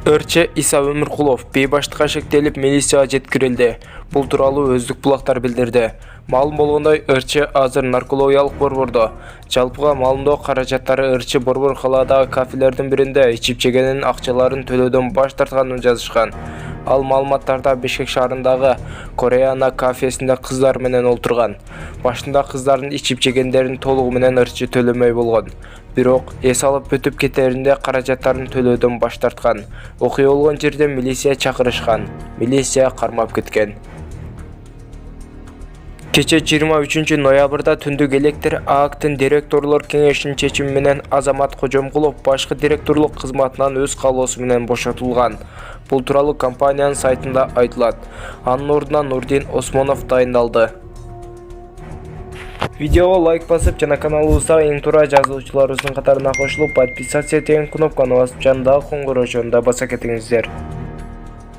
Örче Иса Өмүркулов бейбаштыкка шектелип милицияга жеткирилди. Бул тууралуу Өздүк булактар билдирди. Маалым болгондой, Örче азыр наркологиялык борбордо. Жалпыга маалымдоо каражаттары Örче борбор калаадагы кафелердин биринде ичип жегенин акчаларын төлөөдөн баш тартканын жазышкан. Ал маалыматтарда Бишкек шаарындагы Кореяна кафесинде кыздар менен олтурган. Башында кыздардын ичип жегендерин толугу менен Örче төлөмөй болгон. Бирок эс алып өтүп кетеринде каражаттарын төлөөдөн баш тарткан. Окуя болгон жерде милиция чакырышкан. Милиция кармап кеткен. Кече 23 ноябрда түндүк электр ААКтын директорлор кеңешинин чечими менен Азамат Кожомкулов башкы директорлук кызматынан өз каалоосу менен бошотулган. Бул тууралуу компаниянын сайтында айтылат. Анын ордуна Нурдин Осмонов дайындалды. Видеого лайк басып жана каналыбызга эң туура жазуучуларыбыздын катарына кошулуп, подписаться деген кнопканы басып, жандагы коңгуроочону да баса кетиңиздер.